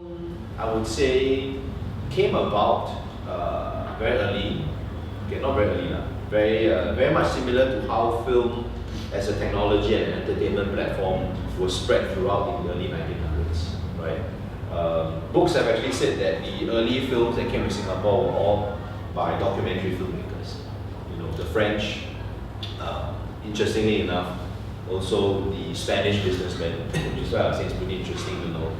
I would say came about very early. Okay, not very early, very much similar to how film as a technology and entertainment platform was spread throughout in the early 1900s, right? Books have actually said that the early films that came to Singapore were all by documentary filmmakers. You know, the French, interestingly enough, also the Spanish businessmen, which is why I was saying it's pretty interesting to know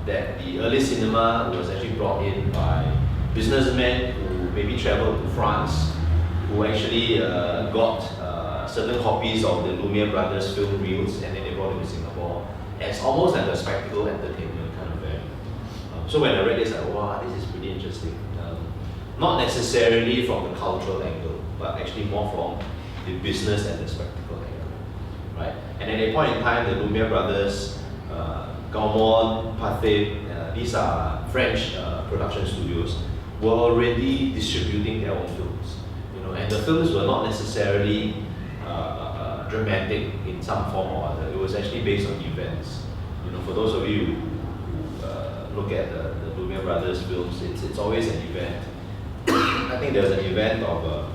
that the early cinema was actually brought in by businessmen who maybe traveled to France, who actually got certain copies of the Lumiere brothers film reels, and then they brought it to Singapore as almost like a spectacle entertainment kind of value. So when I read this, I wow, this is pretty interesting. Not necessarily from the cultural angle, but actually more from the business and the spectacle angle, right? And at a point in time, the Lumiere brothers, Gaumont, Pathé, these are French production studios, were already distributing their own films. You know, and the films were not necessarily dramatic in some form or other. It was actually based on events. You know, for those of you who look at the Lumiere brothers films, it's always an event. I think there's an event of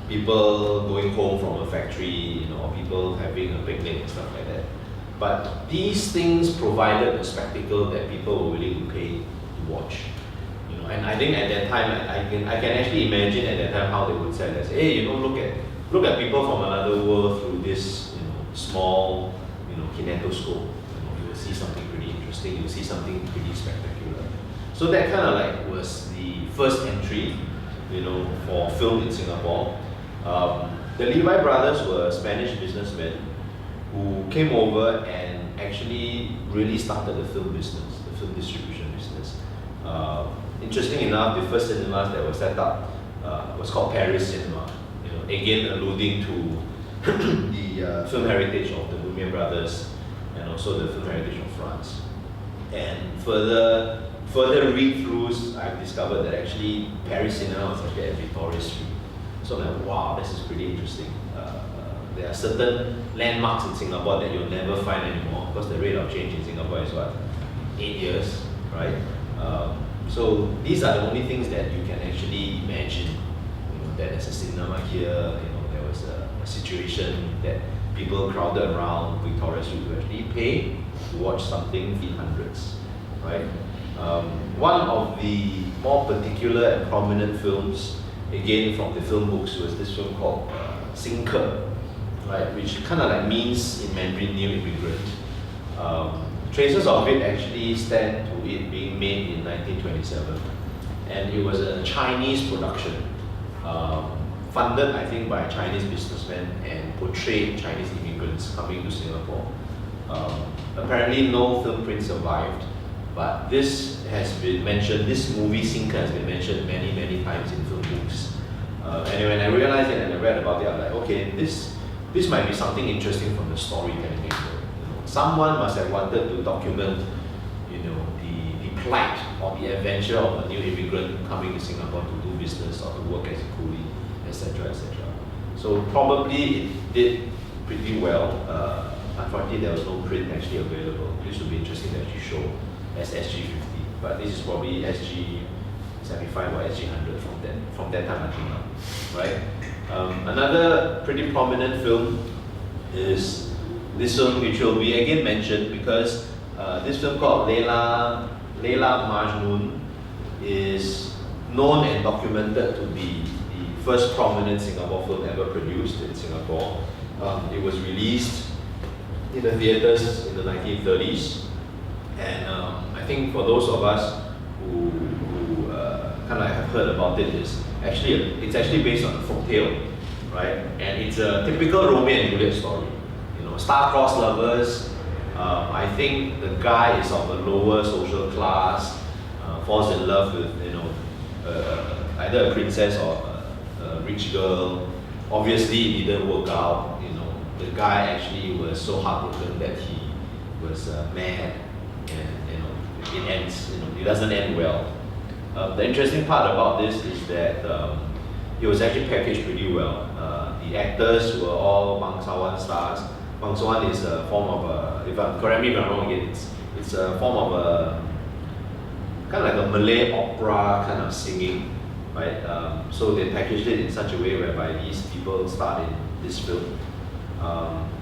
people going home from a factory, you know, or people having a picnic and stuff like that. But these things provided a spectacle that people were willing to pay to watch. You know, and I think at that time, I can actually imagine at that time how they would sell it. Hey, you know, look at people from another world through this, you know, small, you know, kinetoscope. You will see something pretty interesting. You'll see something pretty spectacular. So that kind of like was the first entry, you know, for film in Singapore. The Levi brothers were Spanish businessmen who came over and actually really started the film business, the film distribution business. Interesting enough, the first cinemas that were set up was called Paris Cinema. You know, again alluding to the film heritage of the Lumiere brothers and also the film heritage of France. And further read-throughs, I've discovered that actually Paris Cinema was actually at Victoria Street. So I'm like, wow, this is pretty interesting. There are certain landmarks in Singapore that you'll never find anymore because the rate of change in Singapore is what, 8 years, right? So these are the only things that you can actually imagine. You know, that there's a cinema here. You know, there was a situation that people crowded around Victoria Street to actually pay to watch something in hundreds, right? One of the more particular and prominent films, again from the film books, was this film called Sinker, right, which kind of like means in Mandarin new immigrant. Traces of it actually stand to it being made in 1927, and it was a Chinese production, funded I think by Chinese businessmen and portrayed Chinese immigrants coming to Singapore. Apparently no film print survived, but this has been mentioned, this movie Sinker has been mentioned many times in film books. And when I realized it and I read about it, I'm like, okay, this might be something interesting from the storytelling angle. You know, someone must have wanted to document, you know, the plight or the adventure of a new immigrant coming to Singapore to do business or to work as a coolie, etc., etc. So probably it did pretty well. Unfortunately, there was no print actually available. This would be interesting to actually show as SG50, but this is probably SG75 or SG100 from that time until now, right? Another pretty prominent film is this film, which will be again mentioned because this film called Layla Majnun is known and documented to be the first prominent Singapore film ever produced in Singapore. It was released in the theatres in the 1930s, and I think for those of us who kind of have heard about it, it's actually based on a folktale, right? And it's a typical Romeo and Juliet story. You know, star-crossed lovers. I think the guy is of a lower social class, falls in love with, you know, either a princess or a rich girl. Obviously, it didn't work out. You know, the guy actually was so heartbroken that he was mad, and you know, it ends. You know, it doesn't end well. The interesting part about this is that it was actually packaged pretty well. The actors were all bangsawan stars. Bangsuan is a form of correct me if I'm wrong again, it's a form of a kind of like a Malay opera kind of singing, right? So they packaged it in such a way whereby these people starred in this film.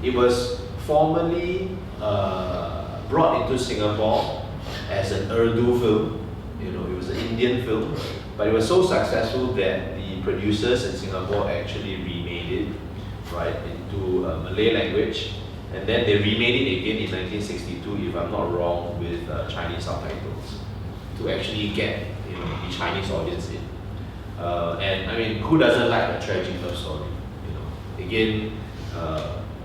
It was formally brought into Singapore as an Urdu film. You know, it was an Indian film, but it was so successful that the producers in Singapore actually remade it, right, into Malay language, and then they remade it again in 1962, if I'm not wrong, with Chinese subtitles to actually get, you know, the Chinese audience in. And I mean, who doesn't like a tragic love story? You know, again,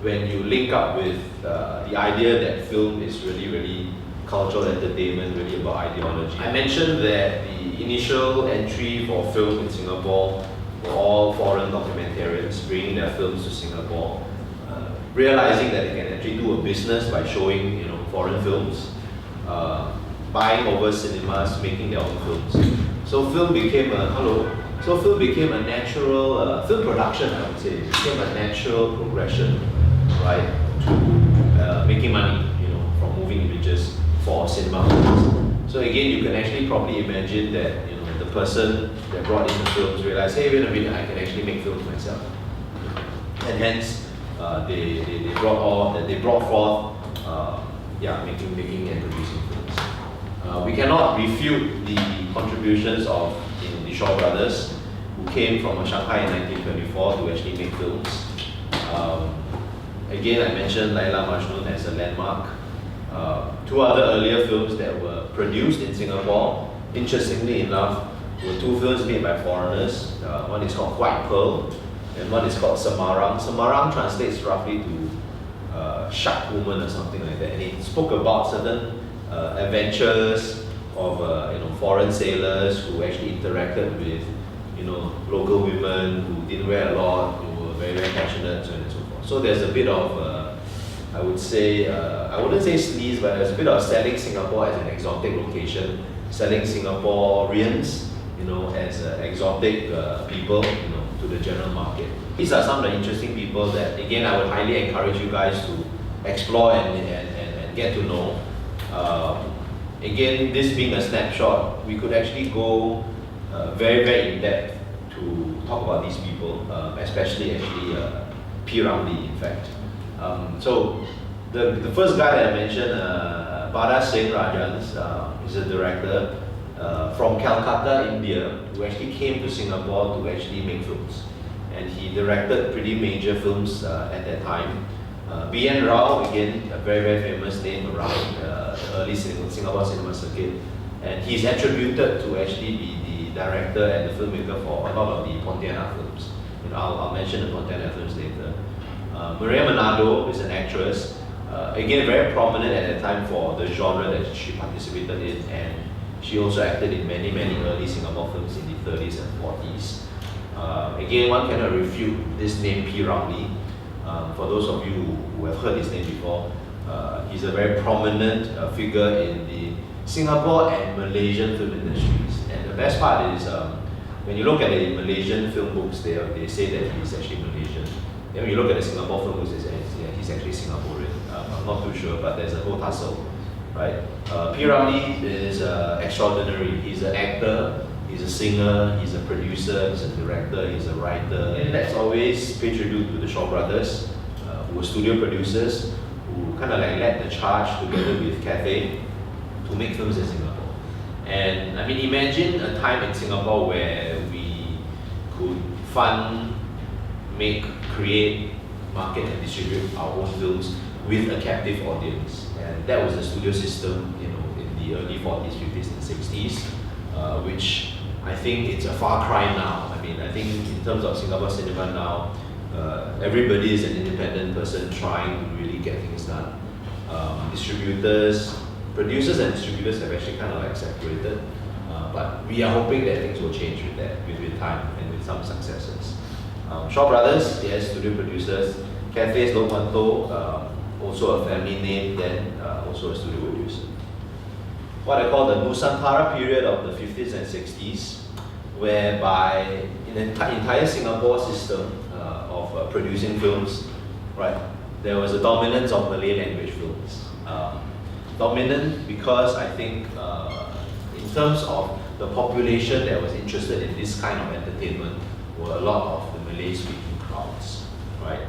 when you link up with the idea that film is really cultural entertainment, really about ideology. I mentioned that the initial entry for film in Singapore were all foreign documentarians bringing their films to Singapore, realizing that they can actually do a business by showing, you know, foreign films, buying over cinemas, making their own films. So film became a natural film production. I would say became a natural progression, right, to making money, you know, from moving images for cinema films. So again, you can actually probably imagine that, you know, the person that brought in the films realized, hey, wait a minute, I can actually make films myself, and hence they brought forth making and producing films. We cannot refute the contributions of the Shaw brothers, who came from Shanghai in 1924 to actually make films. Again, I mentioned Laila Majnun as a landmark. Two other earlier films that were produced in Singapore, interestingly enough, were two films made by foreigners. One is called White Pearl, and one is called Semarang. Semarang translates roughly to Shark Woman or something like that, and it spoke about certain adventures of foreign sailors who actually interacted with, you know, local women who didn't wear a lot, who were very passionate, so on and so forth. So there's a bit of I would say, I wouldn't say sleaze, but there's a bit of selling Singapore as an exotic location, selling Singaporeans, you know, as exotic people, you know, to the general market. These are some of the interesting people that, again, I would highly encourage you guys to explore and get to know. Again, this being a snapshot, we could actually go very in depth to talk about these people, especially actually P. Ramlee, in fact. So the first guy that I mentioned, Bada Singh Rajans, is a director from Calcutta, India, who actually came to Singapore to actually make films. And he directed pretty major films at that time. B.N. Rao, again, a very famous name around the early Singapore cinema circuit. And he's attributed to actually be the director and the filmmaker for a lot of the Pontianak films. You know, I'll mention the Pontianak films later. Maria Manado is an actress, again very prominent at that time for the genre that she participated in, and she also acted in many early Singapore films in the 30s and 40s. Again, one cannot refute this name P. Ramlee. For those of you who have heard his name before, he's a very prominent figure in the Singapore and Malaysian film industries. And the best part is, when you look at the Malaysian film books, they say that he's actually Malaysian. When you look at the Singapore film books, they say he's actually Singaporean. I'm not too sure, but there's a whole tussle, right? P. Ramlee is extraordinary. He's an actor, he's a singer, he's a producer, he's a director, he's a writer. And let's always pay tribute to the Shaw brothers, who were studio producers, who kind of like led the charge together with Cathay to make films in Singapore. And I mean, imagine a time in Singapore where we could fund, make, create, market and distribute our own films with a captive audience. And that was the studio system, you know, in the early 40s, 50s and 60s, which I think it's a far cry now. I mean, I think in terms of Singapore cinema now, everybody is an independent person trying to really get things done. Producers and distributors have actually kind of like separated, but we are hoping that things will change with that, with time and with some successes. Shaw Brothers, yes, studio producers. Cathay's Lo Wanto, also a family name, then also a studio producer. What I call the Nasantara period of the 50s and 60s, whereby in the entire Singapore system of producing films, right, there was a dominance of Malay language films. Dominant because I think in terms of the population that was interested in this kind of entertainment were a lot of the Malay speaking crowds, right?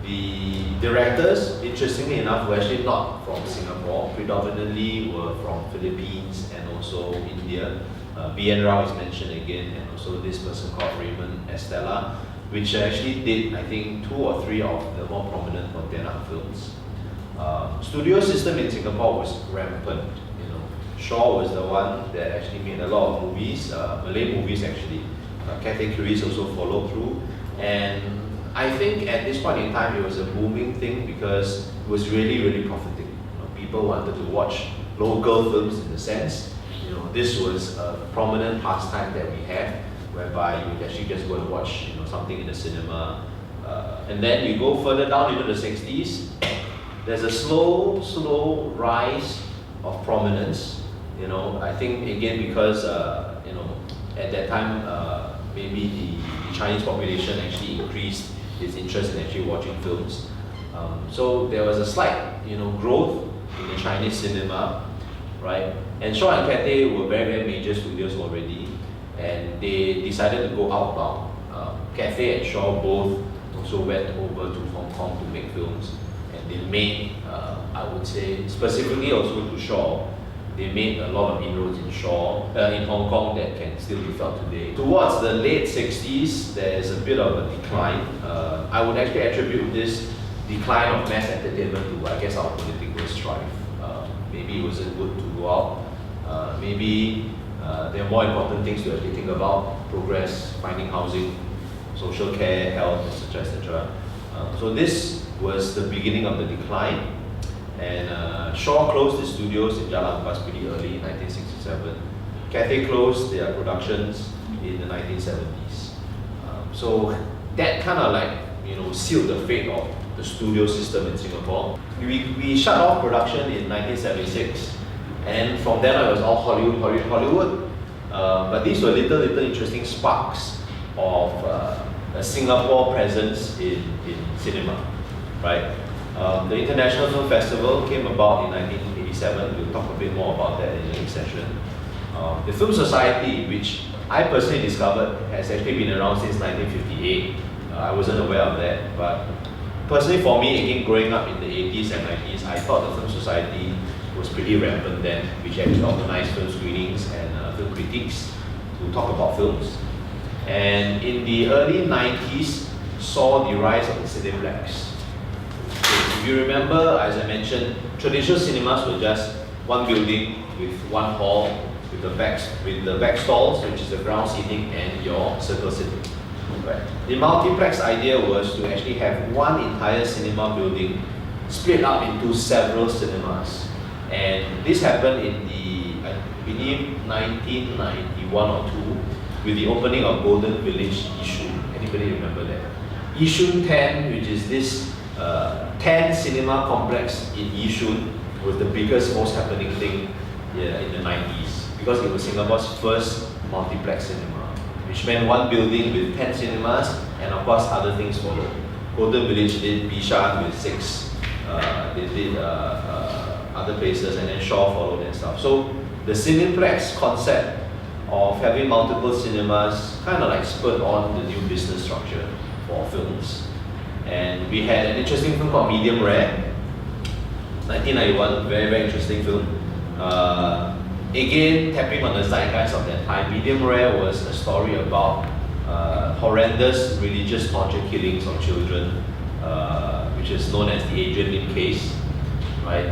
The directors, interestingly enough, were actually not from Singapore, predominantly were from Philippines and also India. B.N. Rao is mentioned again, and also this person called Raymond Estella, which actually did, I think, 2 or 3 of the more prominent Pontianak films. Studio system in Singapore was rampant. You know, Shaw was the one that actually made a lot of movies, Malay movies actually. Cathay Cruise also followed through, and I think at this point in time it was a booming thing because it was really, really profiting. You know, people wanted to watch local films in the sense. You know, this was a prominent pastime that we had, whereby you would actually just go and watch, you know, something in the cinema, and then you go further down into the 60s. There's a slow rise of prominence. You know, I think again because you know, at that time maybe the Chinese population actually increased its interest in actually watching films. So there was a slight, you know, growth in the Chinese cinema, right? And Shaw and Cathay were very, very major studios already, and they decided to go outbound. Cathay and Shaw both also went over to Hong Kong to make films, and they made, I would say, specifically also to Shaw, they made a lot of inroads in in Hong Kong that can still be felt today. Towards the late 60s, there's a bit of a decline. I would actually attribute this decline of mass entertainment to, I guess, our political strife. Maybe it wasn't good to go out. Maybe there are more important things to actually think about: progress, finding housing, social care, health, etc., etc. So this was the beginning of the decline. And Shaw closed its studios in Jalan Ampas pretty early in 1967. Cathay closed their productions in the 1970s. So that kind of like, you know, sealed the fate of the studio system in Singapore. We shut off production in 1976, and from then on it was all Hollywood. But these were little interesting sparks of a Singapore presence in cinema, right? The International Film Festival came about in 1987. We'll talk a bit more about that in the next session. The Film Society, which I personally discovered, has actually been around since 1958. I wasn't aware of that, but personally for me, again, growing up in the 80s and 90s, I thought the Film Society was pretty rampant then, which actually organized film screenings and film critiques to talk about films. And in the early 90s, saw the rise of the Cineplex. If you remember, as I mentioned, traditional cinemas were just one building with one hall with the back stalls, which is the ground seating, and your circle sitting. Right. The multiplex idea was to actually have one entire cinema building split up into several cinemas, and this happened in the, I believe, 1991 or 2 with the opening of Golden Village Yishun. Anybody remember that? Yishun 10, which is this 10 cinema complex in Yishun, was the biggest, most happening thing in the 90s because it was Singapore's first multiplex cinema, which meant one building with 10 cinemas, and of course other things followed. Golden Village did Bishan with 6, they did other places, and then Shaw followed and stuff. So the Cineplex concept of having multiple cinemas kind of like spurred on the new business structure for films. And we had an interesting film called Medium Rare, 1991, very, very interesting film. Again, tapping on the zeitgeist of that time. Medium Rare was a story about horrendous religious torture killings of children, which is known as the Adrian Lim case, right?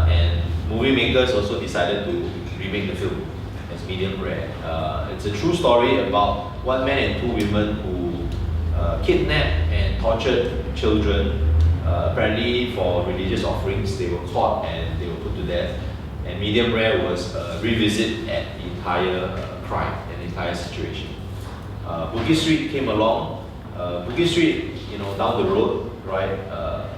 And movie makers also decided to remake the film as Medium Rare. It's a true story about one man and 2 women who kidnapped and tortured children, apparently for religious offerings. They were caught and they were put to death. And Medium Rare was a revisit at the entire crime and the entire situation. Bugis Street came along. Bugis Street, you know, down the road, right,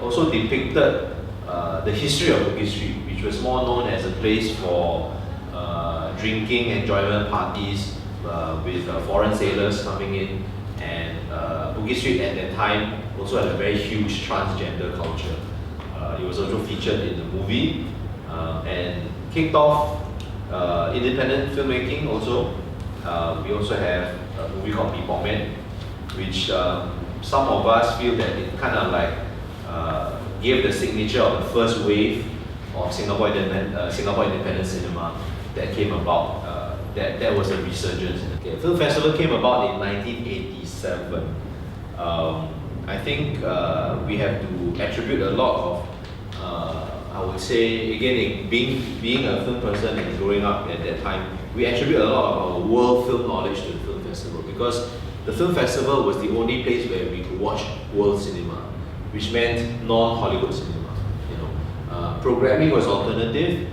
also depicted the history of Bugis Street, which was more known as a place for drinking, enjoyment parties with foreign sailors coming in. And Bugis Street at that time also had a very huge transgender culture. It was also featured in the movie and kicked off independent filmmaking also. We also have a movie called Mee Man, which some of us feel that it kind of like gave the signature of the first wave of Singapore independent cinema that came about. That was a resurgence. The film festival came about in 1987. I think we have to attribute a lot of, I would say, again, being a film person and growing up at that time, we attribute a lot of our world film knowledge to the film festival, because the film festival was the only place where we could watch world cinema, which meant non-Hollywood cinema. Programming was alternative.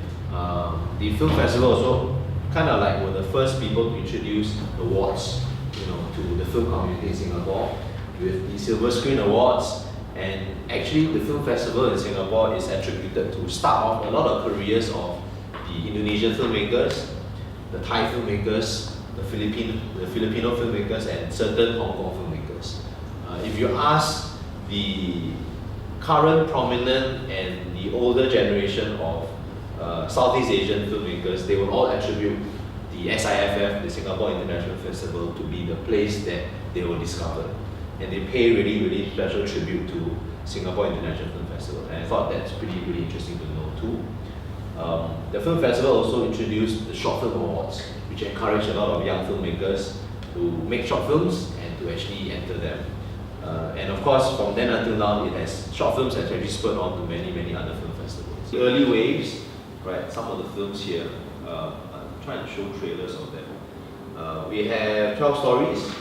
The film festival also kind of like were the first people to introduce awards, to the film community in Singapore, with the Silver Screen Awards. And actually, the film festival in Singapore is attributed to start off a lot of careers of the Indonesian filmmakers, the Thai filmmakers, the Filipino filmmakers, and certain Hong Kong filmmakers. If you ask the current prominent and the older generation of Southeast Asian filmmakers, they will all attribute the SIFF, the Singapore International Festival, to be the place that they were discovered. And they pay really, really special tribute to Singapore International Film Festival. And I thought that's pretty, really interesting to know too. The film festival also introduced the Short Film Awards, which encouraged a lot of young filmmakers to make short films and to actually enter them. And of course, from then until now, short films has actually spurred on to many, many other film festivals. The early waves, right? Some of the films here, I'm trying to show trailers of them. We have 12 Stories.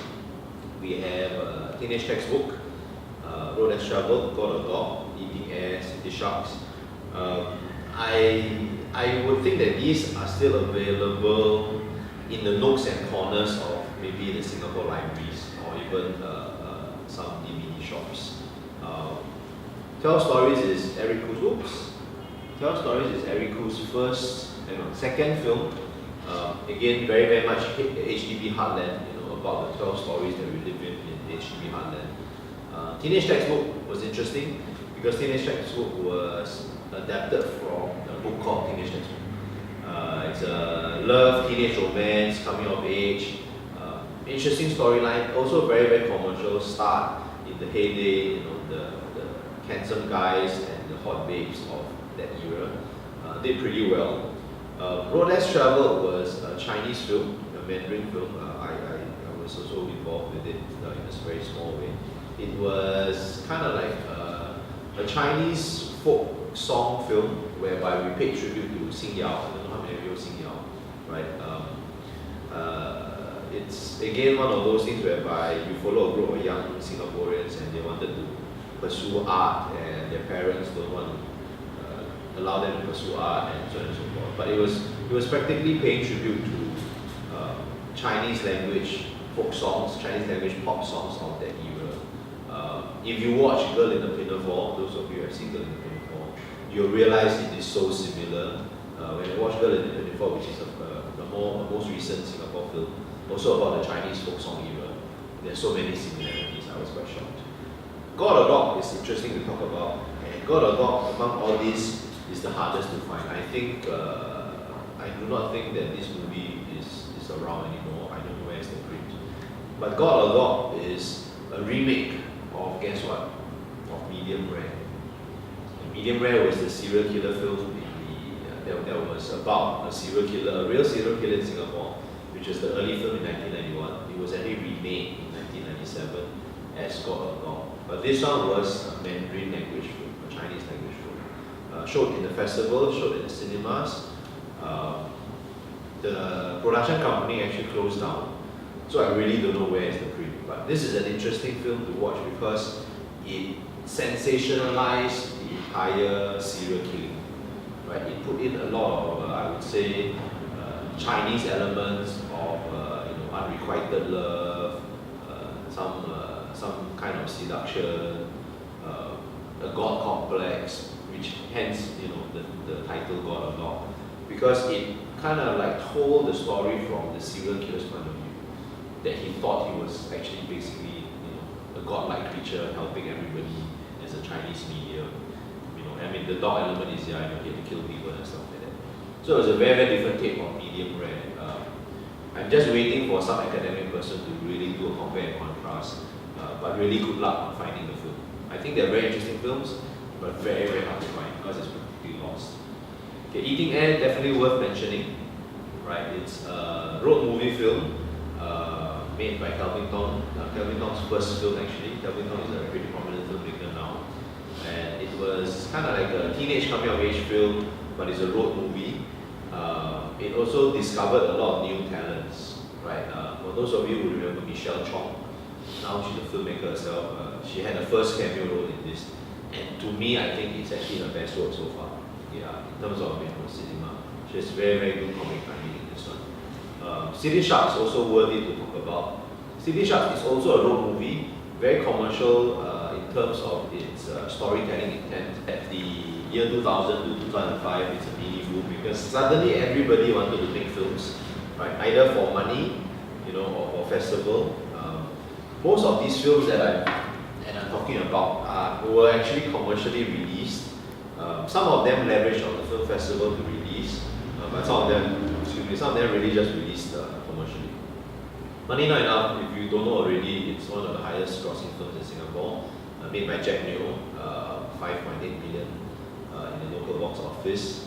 We have Teenage Textbook, Road Less Traveled, God of Dog, Eating Air, City Sharks. I would think that these are still available in the nooks and corners of maybe the Singapore libraries or even some DVD shops. 12 Stories is Eric Khoo's 12 Stories is Eric Khoo's second film. Again, very, very much HDB heartland, about the 12 stories that we live in HDB heartland. Teenage Textbook was interesting because Teenage Textbook was adapted from a book called Teenage Textbook. It's a love, teenage romance, coming of age, interesting storyline, also very, very commercial start in the heyday, the handsome guys and the hot babes of that era. Did pretty well. Road Less Traveled was a Chinese film, a Mandarin film. I was also involved with it in a very small way. It was kind of like a Chinese folk song film whereby we paid tribute to Xing Yao. I don't know how many of you know Xing Yao, right? It's again one of those things whereby you follow a group of young Singaporeans and they wanted to pursue art and their parents don't want to allow them to pursue art and so on and so forth. But it was practically paying tribute to Chinese language folk songs, Chinese language pop songs of that era. If you watch Girl in the Pinafore, those of you who have seen Girl in the Pinafore, you'll realize it is so similar. When you watch Girl in the Pinafore, which is the most recent Singapore film, also about the Chinese folk song era, there's so many similarities. I was quite shocked. God of Dog is interesting to talk about, and God of Dog, among all these, is the hardest to find. I think I do not think that this movie is around anymore. I don't know where is the print. But God of Dog is a remake of, guess what? Of Medium Rare. And Medium Rare was the serial killer film that was about a serial killer, a real serial killer in Singapore, which was the early film in 1991. It was actually remade in 1997 as God of Dog. But this one was a Mandarin language film, a Chinese language film. Showed in the festival, showed in the cinemas. The production company actually closed down, so I really don't know where is the print. But this is an interesting film to watch because it sensationalized the entire serial killing. Right? It put in a lot of, I would say, Chinese elements of unrequited love, some kind of seduction, a god complex, which hence the title God of Dog, because it kind of like told the story from the serial killer's point of view, that he thought he was actually basically a godlike creature helping everybody as a Chinese medium. I mean, the dog element is there, you get to kill people and stuff like that. So it was a very, very different take on medium rare. I'm just waiting for some academic person to really do a compare and contrast, but really good luck on finding the film. I think they're very interesting films, but very, very hard to find because it's practically lost. Okay, Eating Air, definitely worth mentioning, right? It's a road movie film made by Kelvin Tong. Kelvin Tong's first film actually. Kelvin Tong is a pretty prominent filmmaker now. And it was kind of like a teenage coming of age film, but it's a road movie. It also discovered a lot of new talents, right? For those of you who remember Michelle Chong, now she's a filmmaker herself. She had the first cameo role in this, and to me, I think it's actually her best work so far. Yeah, in terms of cinema, she has very, very good comic timing in this one. City Sharks also worthy to talk about. City Sharks is also a road movie, very commercial in terms of its storytelling intent. At the year 2000 to 2005, it's a mini boom because suddenly everybody wanted to make films, right? Either for money, or for festival. Most of these films that I'm talking about were actually commercially released. Some of them leveraged on the film festival to release, but some of them really just released commercially. Money Not Enough, if you don't know already, it's one of the highest grossing films in Singapore, made by Jack Neo, 5.8 million in the local box office.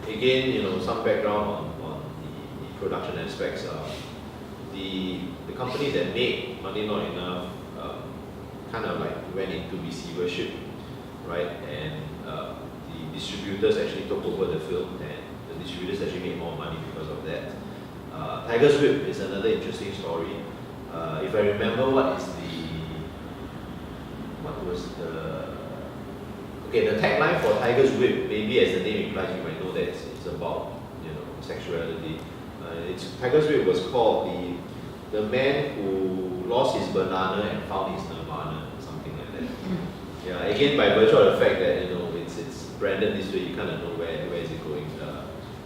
Again, some background on the production aspects. The company that made Money Not Enough kind of like went into receivership, right? And the distributors actually took over the film, and the distributors actually made more money because of that. Tiger's Whip is another interesting story. If I remember, the tagline for Tiger's Whip, maybe as the name implies, you might know that it's about sexuality. Tiger's Whip was called the man who lost his banana and found his nirvana, something like that. Yeah, again, by virtue of the fact that it's branded this way, you kind of know where is it going.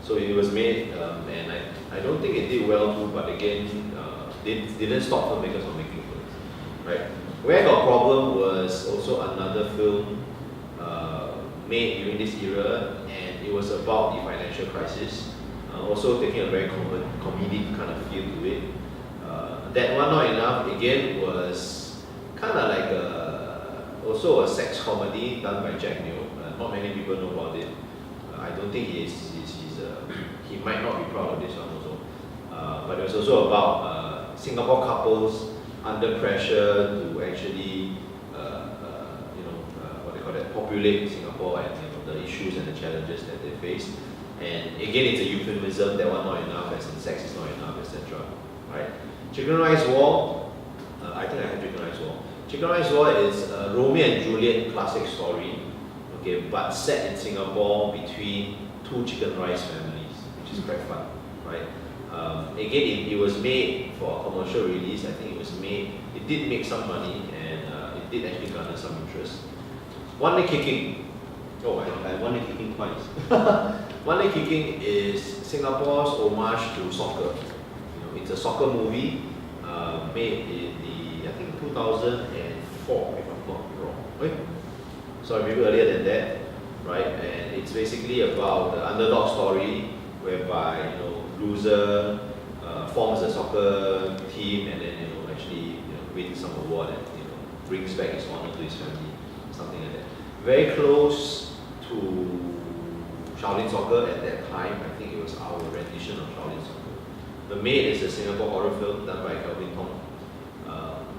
So it was made, and I don't think it did well too, but again, they didn't stop filmmakers from making films, right? Where I got a problem was also another film made during this era, and it was about the financial crisis, also taking a very comedic kind of feel to it. That One Not Enough, again, was kind of like also a sex comedy done by Jack Neo. Not many people know about it. I don't think he might not be proud of this one also. But it was also about Singapore couples under pressure to actually, populate Singapore and the issues and the challenges that they face. And again, it's a euphemism, that one not enough, as in sex is not enough, etc. Right? Chicken Rice War, I think I have Chicken Rice War. Chicken Rice War is a Romeo and Juliet classic story, okay, but set in Singapore between two chicken rice families, which is quite fun, right? Again, it was made for a commercial release. I think it did make some money, and it did actually garner some interest. One Leg Kicking. Oh, I One Leg Kicking twice. One Leg Kicking is Singapore's homage to soccer. It's a soccer movie made in I think 2004, if I'm not wrong. Wait, sorry, maybe earlier than that, right? And it's basically about the underdog story, whereby loser forms a soccer team and then actually wins some award and brings back his honor to his family, something like that. Very close to Shaolin Soccer at that time. I think it was our rendition of Shaolin Soccer. The Maid is a Singapore horror film done by Kelvin Tong.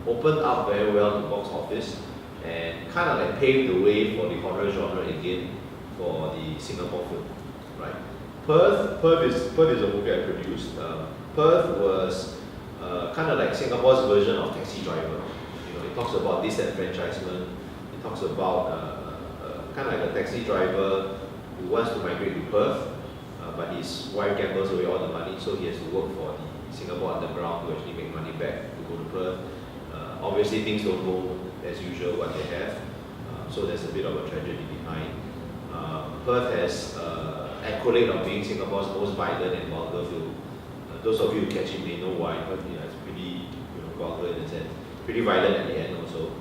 Opened up very well in the box office and kind of like paved the way for the horror genre again for the Singapore film, right? Perth is a movie I produced. Perth was kind of like Singapore's version of Taxi Driver. It talks about disenfranchisement. It talks about kind of like a taxi driver who wants to migrate to Perth, but his wife gambles away all the money, so he has to work for the Singapore Underground to actually make money back to go to Perth. Obviously, things don't go as usual what they have, so there's a bit of a tragedy behind. Perth has accolade of being Singapore's most violent and vulgar film. Those of you who catch it may know why, but it's pretty vulgar in a sense. pretty violent at the end also.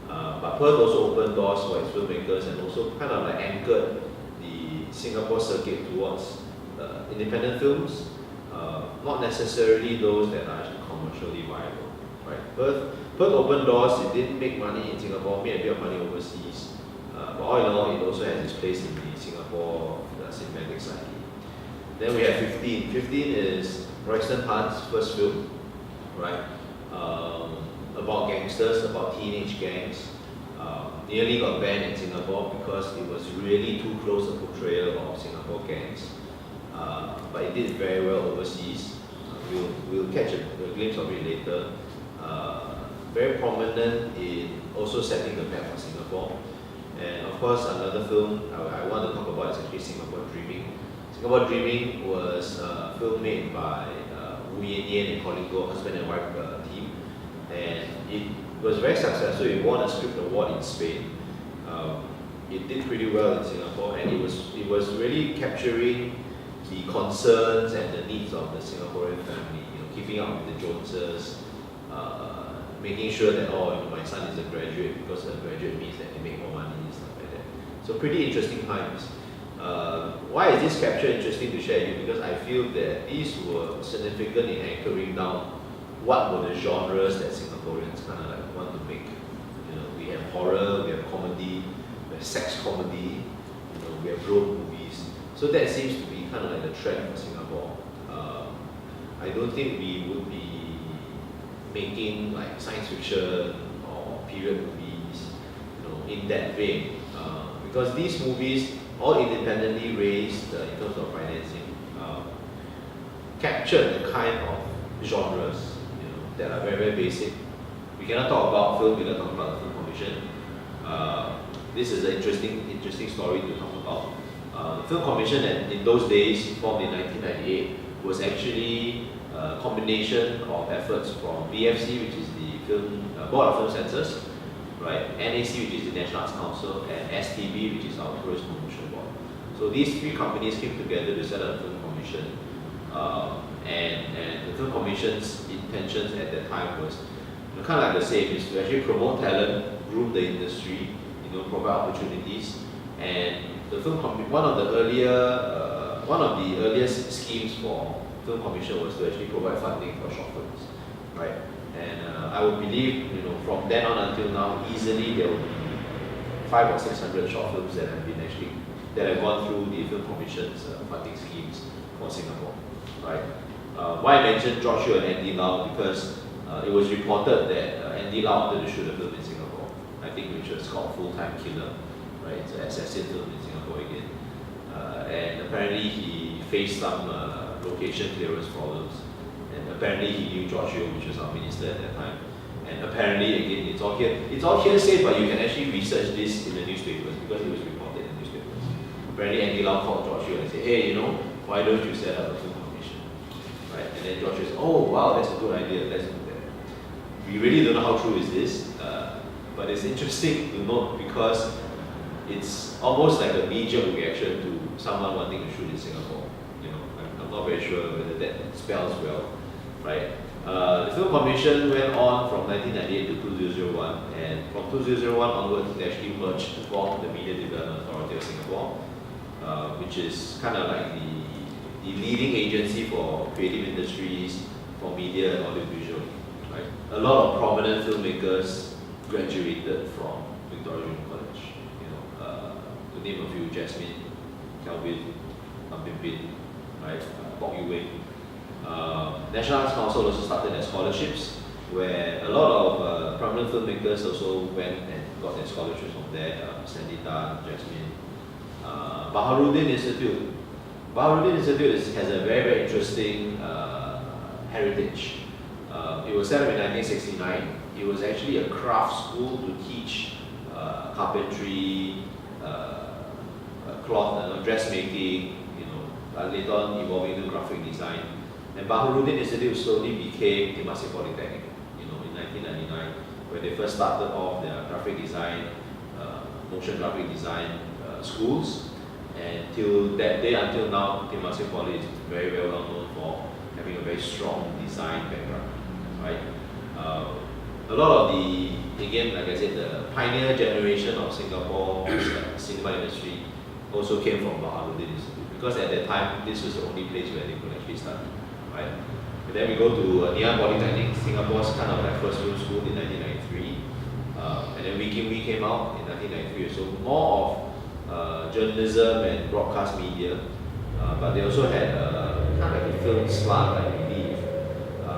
But Perth also opened doors for its filmmakers and also kind of like anchored the Singapore circuit towards independent films, not necessarily those that are actually commercially viable. Right? Perth opened doors. It didn't make money in Singapore, made a bit of money overseas. But all in all, it also has its place in the Singapore cinematic psyche. Then we have 15. 15 is Royston Hunt's first film, right? About gangsters, about teenage gangs. Nearly got banned in Singapore because it was really too close a portrayal of Singapore gangs. But it did very well overseas. We'll catch a glimpse of it later. Very prominent in also setting the map for Singapore. And of course, another film I want to talk about is actually Singapore Dreaming. Singapore Dreaming was a film made by Wu Yan Yan and Colin Goh, husband and wife team. And it was very successful. It won a script award in Spain. It did pretty well in Singapore, and it was really capturing the concerns and the needs of the Singaporean family. Keeping up with the Joneses, making sure that my son is a graduate because a graduate means that they make more money and stuff like that. So pretty interesting times. Why is this capture interesting to share with you? Because I feel that these were significant in anchoring down what were the genres that Singaporeans kind of like want to make. We have horror, we have comedy, we have sex comedy, we have road movies. So that seems to be kind of like the trend for Singapore. I don't think we would be making like science fiction or period movies, in that vein, because these movies, all independently raised in terms of financing, captured the kind of genres that are very, very basic. We cannot talk about film without talking about the Film Commission. This is an interesting story to talk about. The Film Commission in those days, formed in 1998, was actually a combination of efforts from BFC, which is the Board of Film Censors, right? NAC, which is the National Arts Council, and STB, which is our Tourist Promotion Board. So these three companies came together to set up a Film Commission. And the Film Commission's intentions at that time was kind of like the same, is to actually promote talent, groom the industry, provide opportunities. And the one of the earliest schemes for Film Commission was to actually provide funding for short films, right? And I would believe, from then on until now, easily there will be 500 or 600 short films that have gone through the Film Commission's funding schemes for Singapore, right? Why I mentioned George Yeo and Andy Lau, because it was reported that Andy Lau wanted to shoot a film in Singapore, I think, which was called Full-Time Killer, right? It's an assassin film in Singapore again. And apparently he faced some location clearance problems. And apparently he knew George Yeo, which was our minister at that time. And apparently, again, it's all hearsay, but you can actually research this in the newspapers because it was reported in the newspapers. Apparently Andy Lau called George Yeo and said, hey, why don't you set up a film commission? Right? And then George Yeo said, oh wow, that's a good idea, let's do that. We really don't know how true is this, but it's interesting to note because it's almost like a knee-jerk reaction to someone wanting to shoot in Singapore. I'm not very sure whether that spells well, right? The Film Commission went on from 1998 to 2001, and from 2001 onwards, it actually merged to form the Media Development Authority of Singapore, which is kind of like the leading agency for creative industries, for media and audiovisual. Right? A lot of prominent filmmakers graduated from Victoria Junior College. To name a few: Jasmine, Kelvin, Pimpin, right? Bok Yu Wing. National Arts Council also started their scholarships, where a lot of prominent filmmakers also went and got their scholarships from there. Sandy Tan, Jasmine. Baharuddin Institute. Baharuddin Institute has a very, very interesting heritage. It was set up in 1969. It was actually a craft school to teach carpentry, cloth, dressmaking, later on evolving into graphic design. And Baharuddin Institute slowly became Temasek Polytechnic, in 1999, when they first started off their graphic design, motion graphic design schools. And till that day, until now, Temasek Poly is very, very well known for having a very strong design background, right? a lot of the, again, like I said, the pioneer generation of Singapore's cinema industry also came from Baharudin Institute, because at that time, this was the only place where they could actually study, right? And then we go to Ngee Polytechnic, Singapore's kind of like first film school in 1993. And then we came out in 1993, so more of journalism and broadcast media, but they also had kind of like a film slant, I believe.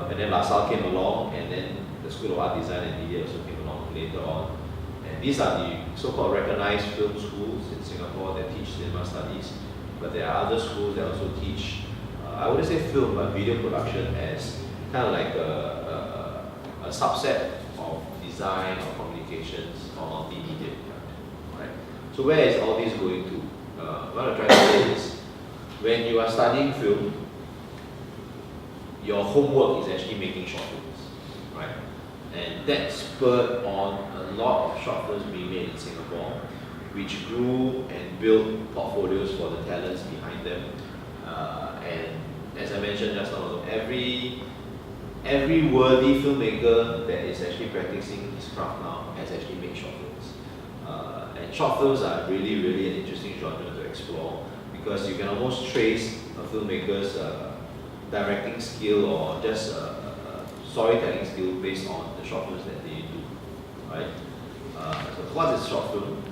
And then LaSalle came along, and then the School of Art Design and Media also came along later on. And these are the so-called recognized film schools in Singapore that teach cinema studies, but there are other schools that also teach, I wouldn't say film, but video production as kind of like a subset of design or communications or multimedia. Right? So where is all this going to? What I'm trying to say is, when you are studying film, your homework is actually making short films, right? And that spurred on a lot of short films being made in Singapore, which grew and built portfolios for the talents behind them. And as I mentioned just now, every worthy filmmaker that is actually practicing his craft now has actually made short films. And short films are really, really an interesting genre to explore, because you can almost trace a filmmaker's directing skill or just storytelling skill based on the short films that they do, right? So what is short film?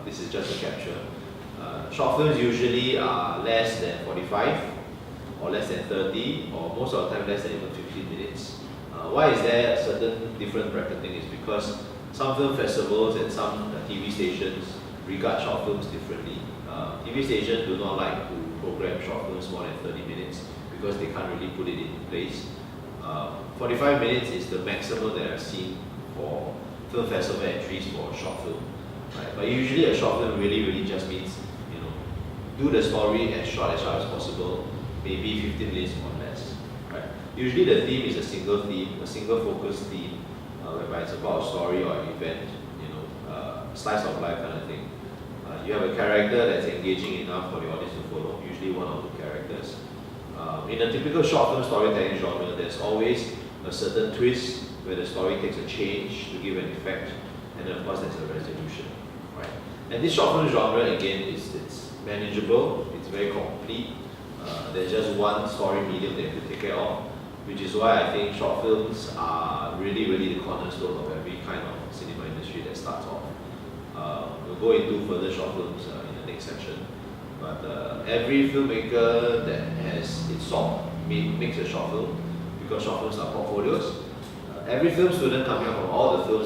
This is just a capture. Short films usually are less than 45 or less than 30, or most of the time less than even 15 minutes. Why is there a certain different bracketing? Is because some film festivals and some TV stations regard short films differently. TV stations do not like to program short films more than 30 minutes because they can't really put it in place. 45 minutes is the maximum that I've seen for film festival entries for a short film. Right? But usually a short film really just means, do the story as short as possible, maybe 15 minutes or less. Right? Usually the theme is a single theme, a single focus theme, whereby it's about a story or an event, slice of life kind of thing. You have a character that's engaging enough for the audience to follow, usually one or two characters. In a typical short film storytelling genre, there's always a certain twist where the story takes a change to give an effect, and then of course there's a resolution. Right? And this short film genre, again, it's manageable, it's very complete. There's just one story medium that you have to take care of, which is why I think short films are really the cornerstone of every kind of cinema industry that starts off. We'll go into further short films in the next section. But every filmmaker that has its sort makes a short film, because short films are portfolios. Every film student coming out from all the film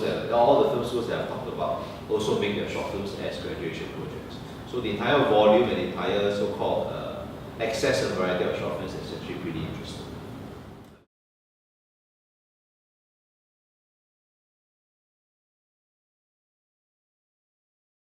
schools that I've talked about also make their short films as graduation projects. So the entire volume and the entire so-called access and variety of short films is actually pretty